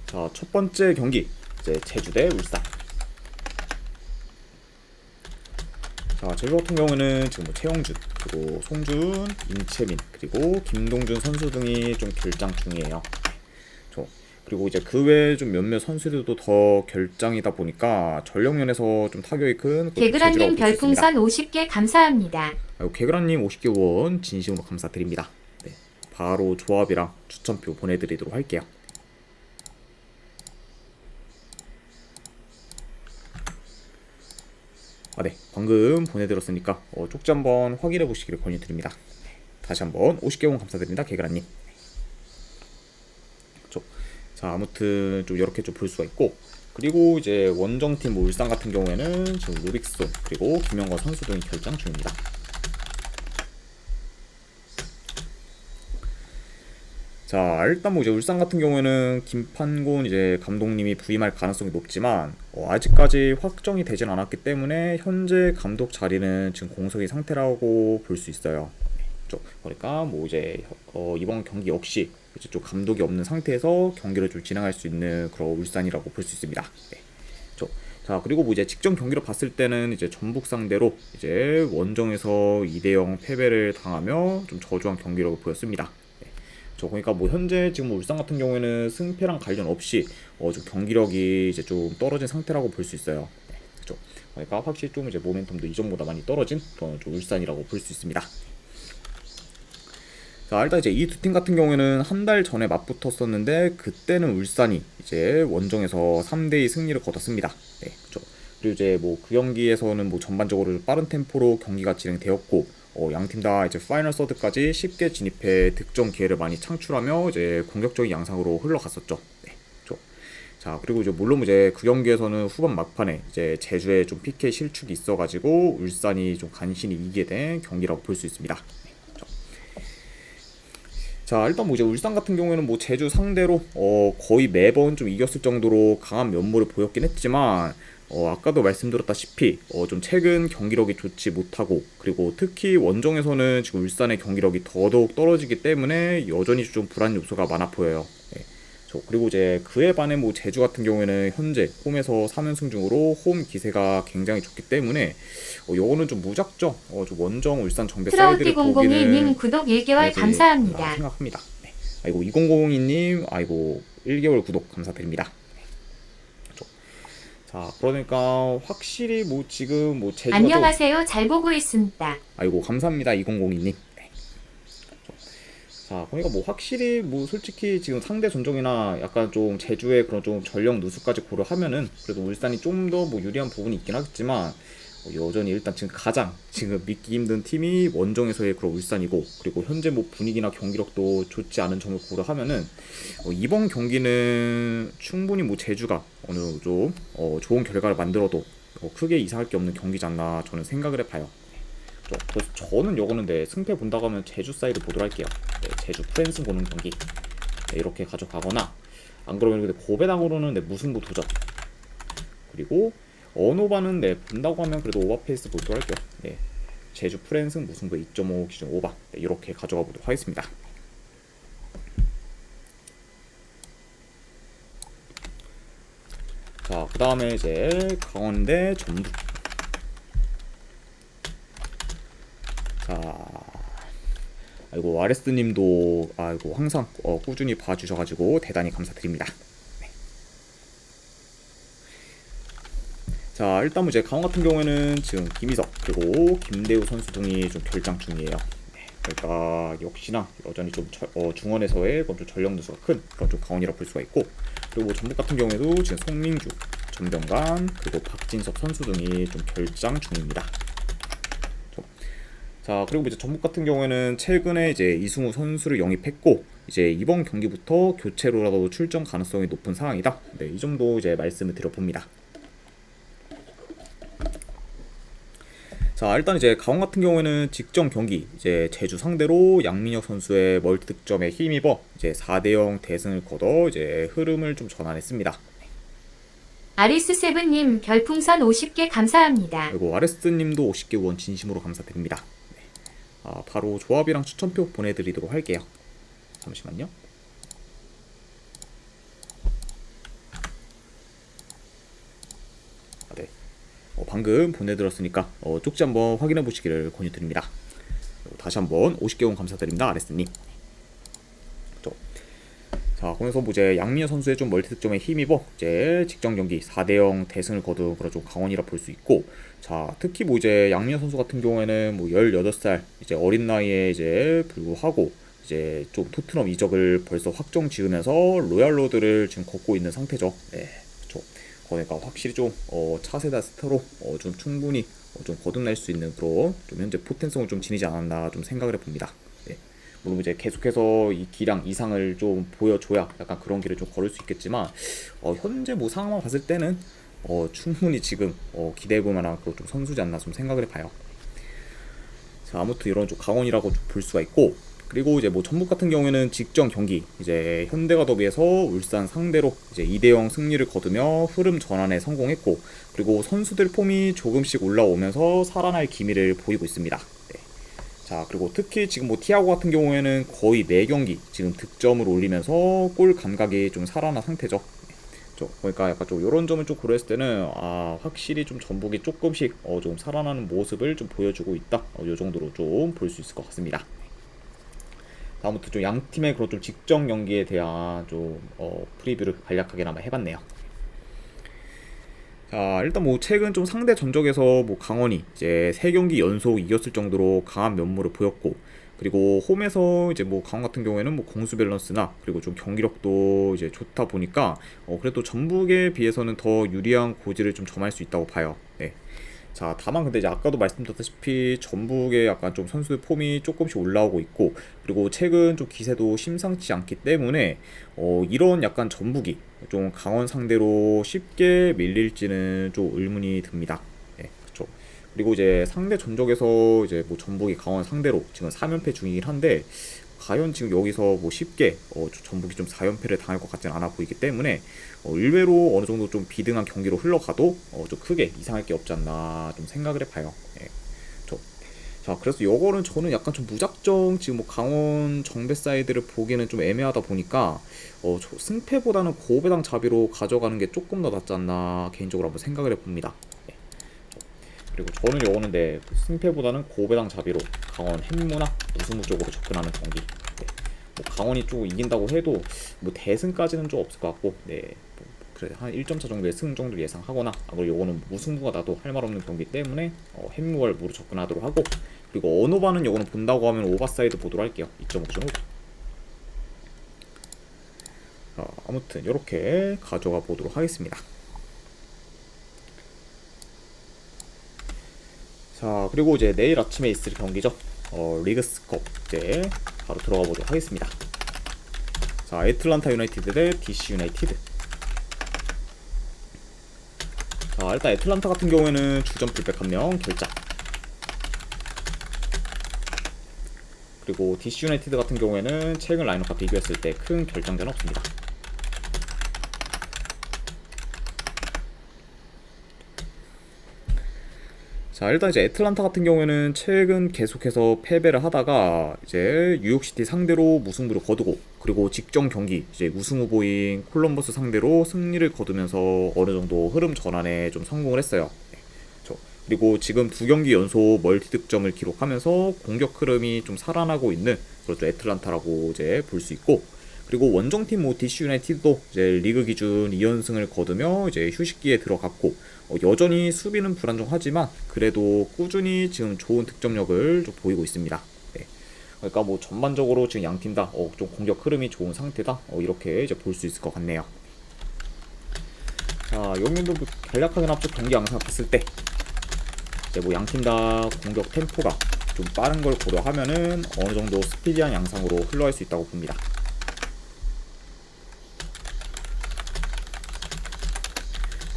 자, 첫 번째 경기 이제 제주 대 울산. 자, 제주 같은 경우는 지금 뭐 최영준, 그리고 송준, 임채민, 그리고 김동준 선수 등이 좀 결장 중이에요. 그리고 이제 그 외에 좀 몇몇 선수들도 더 결장이다 보니까 전력면에서 좀 타격이 큰 그것도 제주라고 개그란님 볼 수 있습니다. 별풍선 50개 감사합니다. 아이고, 개그란님 50개 원 진심으로 감사드립니다. 네, 바로 조합이랑 추천표 보내드리도록 할게요. 네, 방금 보내드렸으니까 쪽지 한번 확인해 보시기를 권유드립니다. 다시 한번 50개 원 감사드립니다, 개그란님. 자, 아무튼 좀 이렇게 좀 볼 수가 있고, 그리고 이제 원정팀 뭐 울산 같은 경우에는 지금 루빅손 그리고 김영건 선수 등이 결장 중입니다. 자, 일단 뭐 이제 울산 같은 경우에는 김판곤 이제 감독님이 부임할 가능성이 높지만 아직까지 확정이 되진 않았기 때문에 현재 감독 자리는 지금 공석이 상태라고 볼 수 있어요. 그러니까 뭐 이제 이번 경기 역시 이제 좀 감독이 없는 상태에서 경기를 좀 진행할 수 있는 그런 울산이라고 볼 수 있습니다. 네. 자, 그리고 뭐 이제 직전 경기로 봤을 때는 이제 전북 상대로 이제 원정에서 2대0 패배를 당하며 좀 저조한 경기라고 보였습니다. 그러니까 뭐 현재 지금 울산 같은 경우에는 승패랑 관련 없이 좀 경기력이 이제 좀 떨어진 상태라고 볼 수 있어요. 그렇죠. 그러니까 확실히 좀 이제 모멘텀도 이전보다 많이 떨어진 좀 울산이라고 볼 수 있습니다. 자, 일단 이제 이 두 팀 같은 경우에는 한 달 전에 맞붙었었는데 그때는 울산이 이제 원정에서 3대2 승리를 거뒀습니다. 네, 그렇죠. 그리고 이제 뭐 그 경기에서는 뭐 전반적으로 빠른 템포로 경기가 진행되었고 양팀 다 이제 파이널 서드까지 쉽게 진입해 득점 기회를 많이 창출하며 이제 공격적인 양상으로 흘러갔었죠. 네, 그렇죠. 자, 그리고 이제 물론 이제 그 경기에서는 후반 막판에 이제 제주에 좀 PK 실축이 있어가지고 울산이 좀 간신히 이기게 된 경기라고 볼 수 있습니다. 자, 일단 뭐 이제 울산 같은 경우에는 뭐 제주 상대로 거의 매번 좀 이겼을 정도로 강한 면모를 보였긴 했지만 아까도 말씀드렸다시피 좀 최근 경기력이 좋지 못하고, 그리고 특히 원정에서는 지금 울산의 경기력이 더더욱 떨어지기 때문에 여전히 좀 불안 요소가 많아 보여요. 네. 그리고 이제 그에 반해 뭐 제주 같은 경우에는 현재 홈에서 3연승 중으로 홈 기세가 굉장히 좋기 때문에 요거는 좀 무작정 좀 원정 울산 정배 사이드를 보기는 트로우티002님 구독 1개월 감사합니다. 생각합니다. 네. 아이고 2002님 아이고 1개월 구독 감사드립니다. 자, 그러니까 확실히 뭐 지금 뭐 제주가 안녕하세요. 잘 보고 있습니다. 아이고 감사합니다 2002님. 네. 자, 그러니까 뭐 확실히 뭐 솔직히 지금 상대 전적이나 약간 좀 제주의 그런 좀 전력 누수까지 고려하면은 그래도 울산이 좀 더 뭐 유리한 부분이 있긴 하겠지만 여전히 일단 지금 가장 지금 믿기 힘든 팀이 원정에서의 그런 울산이고, 그리고 현재 뭐 분위기나 경기력도 좋지 않은 점을 고려하면은 이번 경기는 충분히 뭐 제주가 어느 좀 좋은 결과를 만들어도 크게 이상할 게 없는 경기지 않나 저는 생각을 해봐요. 그래서 저는 요거는 네, 승패 본다고 하면 제주 사이드 보도록 할게요. 네, 제주 프랜스 보는 경기 네, 이렇게 가져가거나, 안 그러면 근데 고배당으로는 네, 무승부 도전, 그리고 언오바는 네, 본다고 하면 그래도 오버페이스 보도록 할게요. 네, 제주 프랜스 무승부 2.5 기준 오바 네, 이렇게 가져가 보도록 하겠습니다. 자, 그 다음에 이제 강원대 전북. 자, 아이고 아레스님도 아이고 항상 꾸준히 봐주셔가지고 대단히 감사드립니다. 네. 자, 일단 뭐 이제 강원 같은 경우에는 지금 김희석 그리고 김대우 선수 등이 좀 결장 중이에요. 네. 그러니까 역시나 여전히 좀 중원에서의 좀 전력 누수가 큰 그런 좀 강원이라 볼 수가 있고, 그리고 뭐 전북 같은 경우에도 지금 송민규, 전병관 그리고 박진섭 선수 등이 좀 결장 중입니다. 자, 그리고 이제 전북 같은 경우에는 최근에 이제 이승우 선수를 영입했고 이제 이번 경기부터 교체로라도 출전 가능성이 높은 상황이다. 네, 이 정도 이제 말씀을 드려봅니다. 자, 일단 이제 강원 같은 경우에는 직전 경기 이제 제주 상대로 양민혁 선수의 멀티 득점에 힘입어 이제 4대0 대승을 거둬 이제 흐름을 좀 전환했습니다. 아리스7님 별풍선 50개 감사합니다. 그리고 아레스님도 50개 원 진심으로 감사드립니다. 바로 조합이랑 추천표 보내드리도록 할게요. 잠시만요. 방금 보내드렸으니까 쪽지 한번 확인해 보시기를 권유드립니다. 다시 한번 50개원 감사드립니다, 아레스님. 자, 그래서 뭐 이제 양민호 선수의 좀 멀티 득점에 힘입어 이제 직전 경기 4대0 대승을 거둔 그런 좀 강원이라 볼 수 있고, 자, 특히 뭐 이제 양민호 선수 같은 경우에는 뭐 18살 이제 어린 나이에 이제 불구하고 이제 좀 토트넘 이적을 벌써 확정 지으면서 로얄 로드를 지금 걷고 있는 상태죠. 네, 그렇죠. 그러니까 확실히 좀 차세대 스타로 좀 충분히 좀 거듭날 수 있는 그런 좀 현재 포텐성을 좀 지니지 않았나 좀 생각을 해봅니다. 네. 물론 이제 계속해서 이 기량 이상을 좀 보여줘야 약간 그런 길을 좀 걸을 수 있겠지만 현재 뭐 상황만 봤을 때는 충분히 지금 기대해볼 만한 그런 좀 선수지 않나 좀 생각을 해봐요. 자, 아무튼 이런 좀 강원이라고 좀 볼 수가 있고, 그리고 이제 뭐 전북 같은 경우에는 직전 경기 이제 현대가 더비에서 울산 상대로 이제 2대0 승리를 거두며 흐름 전환에 성공했고, 그리고 선수들 폼이 조금씩 올라오면서 살아날 기미를 보이고 있습니다. 네. 자, 그리고 특히 지금 뭐 티아고 같은 경우에는 거의 매 경기 지금 득점을 올리면서 골 감각이 좀 살아난 상태죠. 그러니까 약간 좀 이런 점을 좀 고려했을 때는 확실히 좀 전북이 조금씩 좀 살아나는 모습을 좀 보여주고 있다. 이 정도로 좀 볼 수 있을 것 같습니다. 아무튼 좀 양 팀의 그런 좀 직전 경기에 대한 좀 프리뷰를 간략하게나마 해봤네요. 자, 일단 뭐 최근 좀 상대 전적에서 뭐 강원이 이제 3경기 연속 이겼을 정도로 강한 면모를 보였고, 그리고 홈에서 이제 뭐 강원 같은 경우에는 뭐 공수 밸런스나 그리고 좀 경기력도 이제 좋다 보니까 그래도 전북에 비해서는 더 유리한 고지를 좀 점할 수 있다고 봐요. 네. 자, 다만 근데 이제 아까도 말씀드렸다시피 전북의 약간 좀 선수의 폼이 조금씩 올라오고 있고, 그리고 최근 좀 기세도 심상치 않기 때문에 이런 약간 전북이 좀 강원 상대로 쉽게 밀릴지는 좀 의문이 듭니다. 네, 그렇죠. 그리고 이제 상대 전적에서 이제 뭐 전북이 강원 상대로 지금 3연패 중이긴 한데, 과연 지금 여기서 뭐 쉽게 전북이 좀 4연패를 당할 것 같지는 않아 보이기 때문에 의외로 어느 정도 좀 비등한 경기로 흘러가도 좀 크게 이상할 게 없지 않나 좀 생각을 해봐요. 예. 자, 그래서 요거는 저는 약간 좀 무작정 지금 뭐 강원 정배 사이드를 보기에는 좀 애매하다 보니까 승패보다는 고배당 자비로 가져가는 게 조금 더 낫지 않나 개인적으로 한번 생각을 해봅니다. 예. 그리고 저는 요거는 승패보다는 고배당 자비로 강원 햄무나 우승부 쪽으로 접근하는 경기. 네. 뭐 강원이 좀 이긴다고 해도 뭐 대승까지는 좀 없을 것 같고, 네. 그래 한 1점 차 정도의 승 정도를 예상하거나, 그리고 요거는 무승부가 나도 할 말 없는 경기 때문에 햄무월무로 접근하도록 하고, 그리고 언오바는 요거는 본다고 하면 오버사이드 보도록 할게요. 2.5.5. 아무튼 이렇게 가져가 보도록 하겠습니다. 자, 그리고 이제 내일 아침에 있을 경기죠. 리그스컵 이제 바로 들어가 보도록 하겠습니다. 자, 애틀란타 유나이티드 대 DC 유나이티드. 자, 일단 애틀란타 같은 경우에는 주전 풀백 1명 결장, 그리고 DC 유나이티드 같은 경우에는 최근 라인업과 비교했을 때 큰 결장자는 없습니다. 자, 일단 이제 애틀란타 같은 경우에는 최근 계속해서 패배를 하다가 이제 뉴욕시티 상대로 무승부를 거두고, 그리고 직전 경기 이제 우승 후보인 콜럼버스 상대로 승리를 거두면서 어느 정도 흐름 전환에 좀 성공을 했어요. 그리고 지금 2경기 연속 멀티 득점을 기록하면서 공격 흐름이 좀 살아나고 있는 그렇죠 애틀란타라고 이제 볼 수 있고, 그리고 원정팀 뭐 DC 유나이티드도 이제 리그 기준 2연승을 거두며 이제 휴식기에 들어갔고, 여전히 수비는 불안정하지만 그래도 꾸준히 지금 좋은 득점력을 좀 보이고 있습니다. 네. 그러니까 뭐 전반적으로 지금 양 팀 다 좀 공격 흐름이 좋은 상태다. 이렇게 이제 볼 수 있을 것 같네요. 자, 여기도 뭐 간략하게 앞쪽 경기 양상 봤을 때 이제 뭐 양 팀 다 공격 템포가 좀 빠른 걸 고려하면은 어느 정도 스피디한 양상으로 흘러갈 수 있다고 봅니다.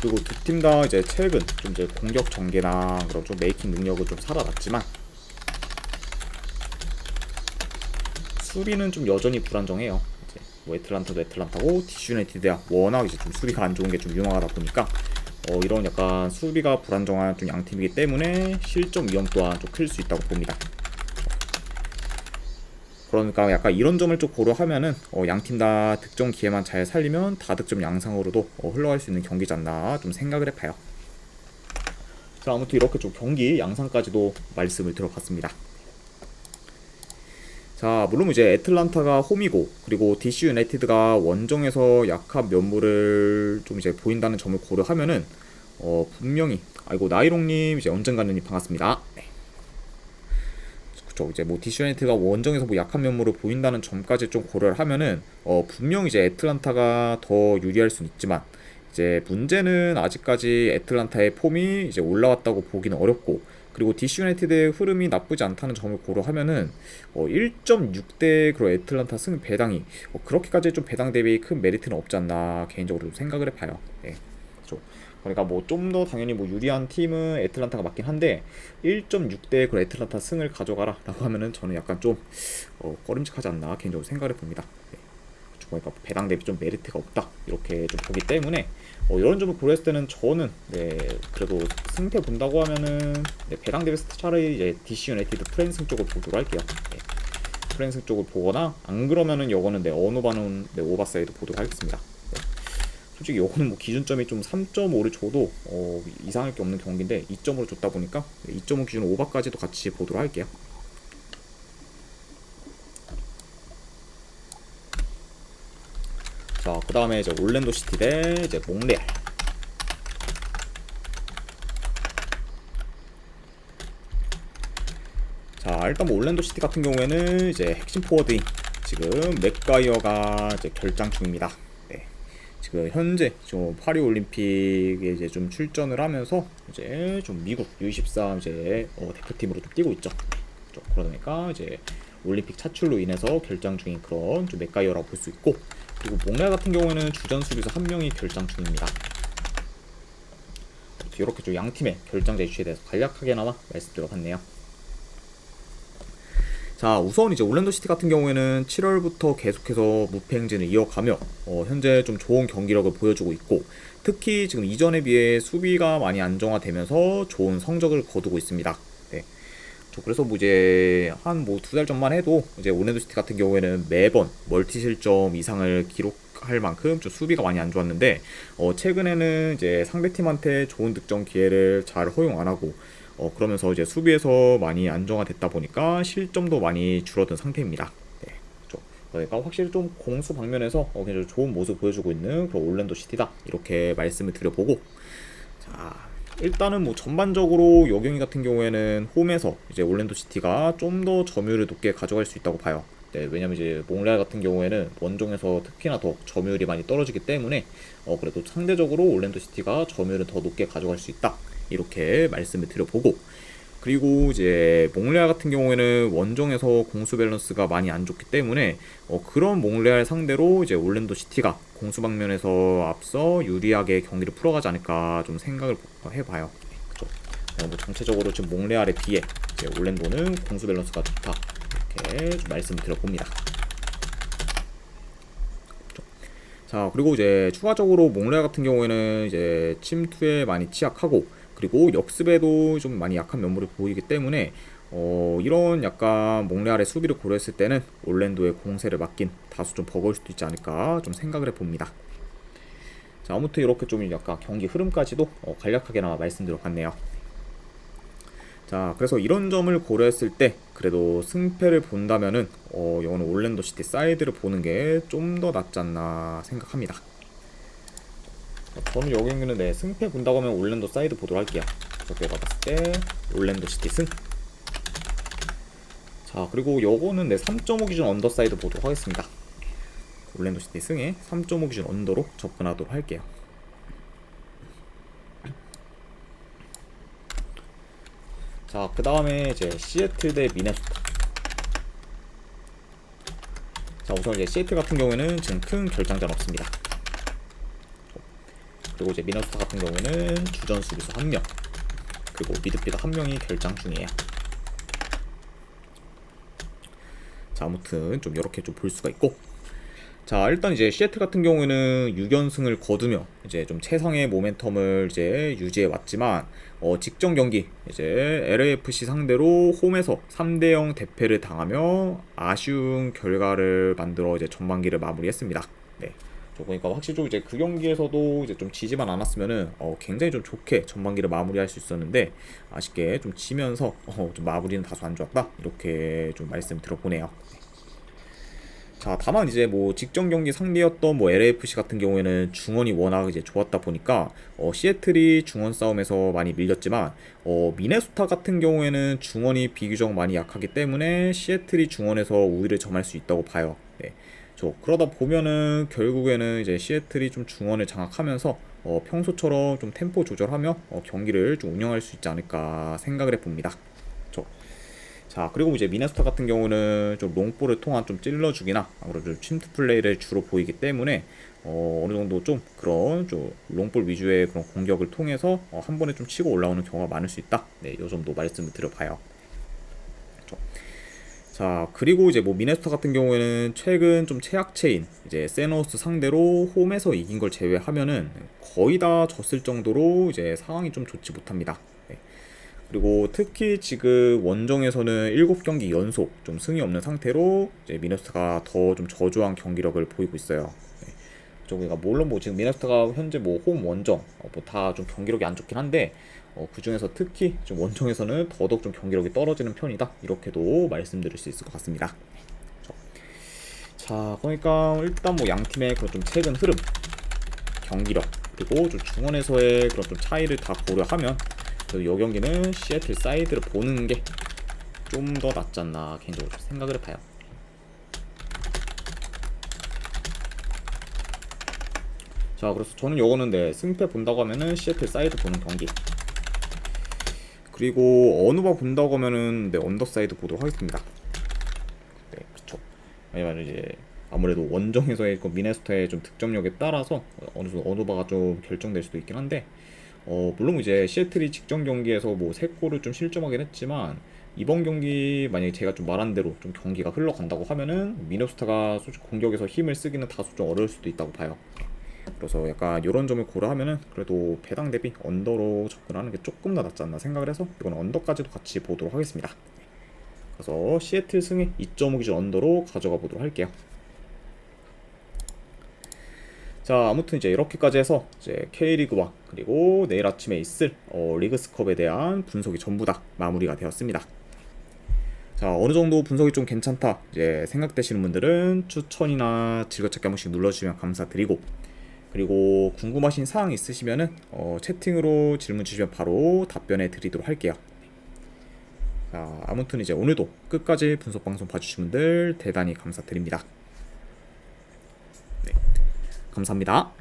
그리고 두 팀 다 이제 최근 좀 이제 공격 전개나 그런 좀 메이킹 능력은 좀 살아났지만 수비는 좀 여전히 불안정해요. 이제 뭐 애틀란타도 애틀란타고 DC 유나이티드야 워낙 이제 좀 수비가 안 좋은 게 좀 유명하다 보니까 이런 약간 수비가 불안정한 좀 양 팀이기 때문에 실점 위험 또한 좀 클 수 있다고 봅니다. 그러니까 약간 이런 점을 좀 고려하면은 양 팀 다 득점 기회만 잘 살리면 다득점 양상으로도 흘러갈 수 있는 경기지 않나 좀 생각을 해봐요. 자, 아무튼 이렇게 좀 경기 양상까지도 말씀을 드려봤습니다. 자, 물론 이제 애틀란타가 홈이고, 그리고 DC 유나이티드가 원정에서 약한 면모를 좀 이제 보인다는 점을 고려하면은 분명히, 아이고 나이롱님 이제 언젠가는 반갑습니다. 네. 그쵸, 이제 뭐 DC 유나이티드가 원정에서 뭐 약한 면모를 보인다는 점까지 좀 고려를 하면은 분명 이제 애틀란타가 더 유리할 수는 있지만, 이제 문제는 아직까지 애틀란타의 폼이 이제 올라왔다고 보기는 어렵고, 그리고 DC 유나이티드의 흐름이 나쁘지 않다는 점을 고려하면은 1.6대 그런 애틀란타 승 배당이 그렇게까지 좀 배당 대비 큰 메리트는 없지 않나 개인적으로 좀 생각을 해봐요. 네. 그렇죠. 그러니까 뭐 좀 더 당연히 뭐 유리한 팀은 애틀란타가 맞긴 한데 1.6대 그 애틀란타 승을 가져가라 라고 하면은 저는 약간 좀 꺼림직하지 않나 개인적으로 생각을 해봅니다. 네. 그러니까 배당 대비 좀 메리트가 없다 이렇게 좀 보기 때문에 이런 점을 고려했을 때는 저는 네 그래도 승패 본다고 하면은 네, 배당 대비 차라리 이제 DC 유나이티드 프랜승 쪽을 보도록 할게요. 네, 프랜승 쪽을 보거나 안 그러면은 요거는 네 어노바는 네 오버사이드 보도록 하겠습니다. 네, 솔직히 요거는 뭐 기준점이 좀 3.5를 줘도 이상할 게 없는 경기인데 2.5를 줬다 보니까 2.5 기준 오버까지도 같이 보도록 할게요. 자, 그 다음에 이제 올랜도 시티 대 이제 몽레알. 자, 일단 뭐 올랜도 시티 같은 경우에는 이제 핵심 포워드인 지금 맥가이어가 이제 결장 중입니다. 네. 지금 현재 좀 파리 올림픽에 이제 좀 출전을 하면서 이제 좀 미국 U23 이제 대표팀으로 좀 뛰고 있죠. 그러니까 이제 올림픽 차출로 인해서 결장 중인 그런 좀 맥가이어라고 볼 수 있고, 그리고 몽레알 같은 경우에는 주전 수비수 한 명이 결장 중입니다. 이렇게 좀 양 팀의 결장자 이슈에 대해서 간략하게나마 말씀드려봤네요. 자, 우선 이제 올랜도 시티 같은 경우에는 7월부터 계속해서 무패 행진을 이어가며 현재 좀 좋은 경기력을 보여주고 있고, 특히 지금 이전에 비해 수비가 많이 안정화되면서 좋은 성적을 거두고 있습니다. 네. 그래서 뭐 이제 한 뭐 2달 전만 해도 이제 올랜도 시티 같은 경우에는 매번 멀티 실점 이상을 기록할 만큼 좀 수비가 많이 안 좋았는데 최근에는 이제 상대팀한테 좋은 득점 기회를 잘 허용 안 하고 그러면서 이제 수비에서 많이 안정화됐다 보니까 실점도 많이 줄어든 상태입니다. 네, 그렇죠. 그러니까 확실히 좀 공수 방면에서 굉장히 좋은 모습 보여주고 있는 그런 올랜도 시티다 이렇게 말씀을 드려보고, 자, 일단은 뭐 전반적으로 여경이 같은 경우에는 홈에서 이제 올랜도 시티가 좀 더 점유율을 높게 가져갈 수 있다고 봐요. 네, 왜냐면 이제 몽레알 같은 경우에는 원정에서 특히나 더 점유율이 많이 떨어지기 때문에 그래도 상대적으로 올랜도 시티가 점유율을 더 높게 가져갈 수 있다 이렇게 말씀을 드려보고, 그리고 이제 몽레알 같은 경우에는 원정에서 공수 밸런스가 많이 안 좋기 때문에 그런 몽레알 상대로 이제 올랜도 시티가 공수 방면에서 앞서 유리하게 경기를 풀어가지 않을까 좀 생각을 해봐요. 그렇죠. 뭐 전체적으로 지금 몽레알에 비해 이제 올랜도는 공수 밸런스가 좋다 이렇게 좀 말씀을 드려봅니다. 그렇죠. 자, 그리고 이제 추가적으로 몽레알 같은 경우에는 이제 침투에 많이 취약하고, 그리고 역습에도 좀 많이 약한 면모를 보이기 때문에 이런 약간 몽레알의 수비를 고려했을 때는 올랜도의 공세를 막긴 다소 좀 버거울 수도 있지 않을까 좀 생각을 해봅니다. 자, 아무튼 이렇게 좀 약간 경기 흐름까지도 간략하게나마 말씀드려봤네요. 자, 그래서 이런 점을 고려했을 때 그래도 승패를 본다면은 이거는 올랜도 시티 사이드를 보는 게 좀 더 낫지 않나 생각합니다. 저는 여기는 네, 승패 본다고 하면 올랜도 사이드 보도록 할게요. 그렇게 봤을 때 올랜도 시티 승. 자, 그리고 요거는 네, 3.5 기준 언더 사이드 보도록 하겠습니다. 올랜도 시티 승에 3.5 기준 언더로 접근하도록 할게요. 자, 그 다음에 이제 시애틀 대 미네소타. 자, 우선 이제 시애틀 같은 경우에는 지금 큰 결장자는 없습니다. 그리고 이제 미네소타 같은 경우에는 주전 수비수 1명, 그리고 미드필더 1명이 결장 중이에요. 자, 아무튼 좀 이렇게 좀 볼 수가 있고, 자, 일단 이제 시애틀 같은 경우에는 6연승을 거두며 이제 좀 최상의 모멘텀을 이제 유지해 왔지만 직전 경기 이제 LAFC 상대로 홈에서 3대0 대패를 당하며 아쉬운 결과를 만들어 이제 전반기를 마무리했습니다. 네. 그러니까 확실히 좀 이제 그 경기에서도 이제 좀 지지만 않았으면은 굉장히 좀 좋게 전반기를 마무리할 수 있었는데 아쉽게 좀 지면서 좀 마무리는 다소 안 좋았다 이렇게 좀 말씀 들어보네요. 자, 다만 이제 뭐 직전 경기 상대였던 뭐 LAFC 같은 경우에는 중원이 워낙 이제 좋았다 보니까 시애틀이 중원 싸움에서 많이 밀렸지만 미네소타 같은 경우에는 중원이 비교적 많이 약하기 때문에 시애틀이 중원에서 우위를 점할 수 있다고 봐요. 네. 그러다 보면은 결국에는 이제 시애틀이 좀 중원을 장악하면서 평소처럼 좀 템포 조절하며 경기를 좀 운영할 수 있지 않을까 생각을 해봅니다. 자, 그리고 이제 미네소타 같은 경우는 좀 롱볼을 통한 좀 찔러주기나 아무래도 좀 침투 플레이를 주로 보이기 때문에 어느 정도 좀 그런 좀 롱볼 위주의 그런 공격을 통해서 한 번에 좀 치고 올라오는 경우가 많을 수 있다. 네, 요 정도 말씀을 드려봐요. 자, 그리고 이제 뭐 미네소타 같은 경우에는 최근 좀 최악체인 이제 세노스 상대로 홈에서 이긴 걸 제외하면은 거의 다 졌을 정도로 이제 상황이 좀 좋지 못합니다. 네. 그리고 특히 지금 원정에서는 7경기 연속 좀 승이 없는 상태로 이제 미네소타가 더 좀 저조한 경기력을 보이고 있어요. 네. 그러니까 물론 뭐 지금 미네소타가 현재 뭐 홈 원정 뭐 다 좀 경기력이 안 좋긴 한데 그 중에서 특히 좀 원정에서는 더더욱 좀 경기력이 떨어지는 편이다 이렇게도 말씀드릴 수 있을 것 같습니다. 자, 그러니까 일단 뭐 양 팀의 그런 좀 최근 흐름, 경기력 그리고 좀 중원에서의 그런 좀 차이를 다 고려하면 이 경기는 시애틀 사이드를 보는 게 좀 더 낫지 않나 개인적으로 좀 생각을 해봐요. 자, 그래서 저는 요거는 네, 승패 본다고 하면은 시애틀 사이드 보는 경기. 그리고 어느 바 본다고 하면은 네, 언더사이드 보도록 하겠습니다. 네, 그렇죠. 왜냐면 이제 아무래도 원정에서의 그 미네소타의 좀 득점력에 따라서 어느 정도 어느 바가 좀 결정될 수도 있긴 한데 물론 이제 시애틀이 직전 경기에서 뭐 3골을 좀 실점하긴 했지만 이번 경기 만약에 제가 좀 말한 대로 좀 경기가 흘러간다고 하면은 미네소타가 솔직히 공격에서 힘을 쓰기는 다소 좀 어려울 수도 있다고 봐요. 그래서 약간 이런 점을 고려하면은 그래도 배당 대비 언더로 접근하는 게 조금 더 낫지 않나 생각을 해서 이건 언더까지도 같이 보도록 하겠습니다. 그래서 시애틀 승의 2.5 기준 언더로 가져가 보도록 할게요. 자, 아무튼 이제 이렇게까지 해서 이제 K리그와 그리고 내일 아침에 있을 리그스컵에 대한 분석이 전부 다 마무리가 되었습니다. 자, 어느 정도 분석이 좀 괜찮다 이제 생각되시는 분들은 추천이나 즐겨찾기 한 번씩 눌러주시면 감사드리고, 그리고 궁금하신 사항 있으시면은 채팅으로 질문 주시면 바로 답변해 드리도록 할게요. 자, 아무튼 이제 오늘도 끝까지 분석 방송 봐주신 분들 대단히 감사드립니다. 네, 감사합니다.